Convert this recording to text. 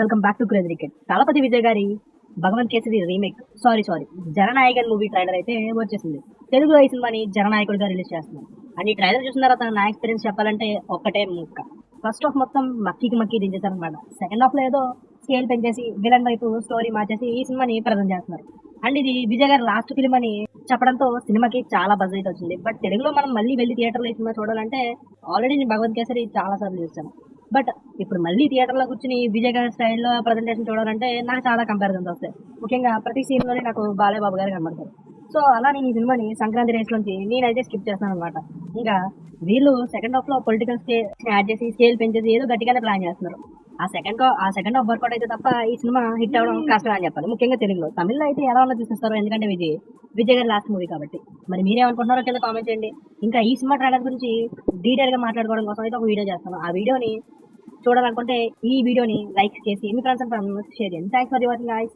Welcome back to craze cricket. Thalapathy Vijay గారి Bhagavanth Kesari remake sorry Jananayagan movie trailer అయితే వచ్చేసింది. తెలుగులో ఈ సినిమాని జననాయకుడిగా రిలీజ్ చేస్తున్నారు. అండ్ ఈ ట్రైలర్ చూసిన తర్వాత నా ఎక్స్పీరియన్స్ చెప్పాలంటే ఒక్కటే ముక్క. ఫస్ట్ హాఫ్ మొత్తం మక్కి దించేశారు అనమాట. సెకండ్ హాఫ్ లో ఏదో స్కేల్ పెంచేసి విలన్ వైపు స్టోరీ మార్చేసి ఈ సినిమాని ప్రజెంట్ చేస్తున్నారు. అండ్ ఇది విజయ్ గారి లాస్ట్ ఫిలిం అని చెప్పడంతో సినిమాకి చాలా బజ్ అయితే వచ్చింది. బట్ తెలుగులో మనం మళ్ళీ వెళ్ళి థియేటర్లో ఈ సినిమా చూడాలంటే ఆల్రెడీ నేను భగవంత్ కేసరి చాలా సార్లు చూస్తాను. బట్ ఇప్పుడు మళ్ళీ థియేటర్లో కూర్చుని విజయ్ గారి స్టైల్లో ప్రజెంటేషన్ చూడాలంటే నాకు చాలా కంపారిజన్స్ వస్తాయి. ముఖ్యంగా ప్రతి సీన్లోనే నాకు బాలయ్య బాబు గారు కనబడతారు. సో అలా నేను ఈ సినిమాని సంక్రాంతి రేస్ నుంచి నేనైతే స్కిప్ చేస్తాను అనమాట. ఇంకా వీళ్ళు సెకండ్ హాఫ్ లో పొలిటికల్ యాడ్ చేసి స్కేల్ పెంచేసి ఏదో గట్టిగానే ప్లాన్ చేస్తున్నారు. ఆ సెకండ్ హాఫ్ వర్కౌట్ అయితే తప్ప ఈ సినిమా హిట్ అవ్వడం కష్టం అని చెప్పాలి. ముఖ్యంగా తెలుగులో. తమిళ్లో అయితే ఎలా ఉన్నా చూపిస్తారు, ఎందుకంటే విజయ్ గారి లాస్ట్ మూవీ కాబట్టి. మరి మీరేమనుకుంటున్నారో కింద కామెంట్ చేయండి. ఇంకా ఈ సినిమా ట్రైలర్ గురించి డీటెయిల్ గా మాట్లాడుకోవడం కోసం అయితే ఒక వీడియో చేస్తాను. ఆ వీడియోని చూడాలనుకుంటే ఈ వీడియోని లైక్ చేసి మీ ఫ్రెండ్స్ అండ్ ఫ్యామిలీ షేర్ చేయండి. Thanks for watching guys.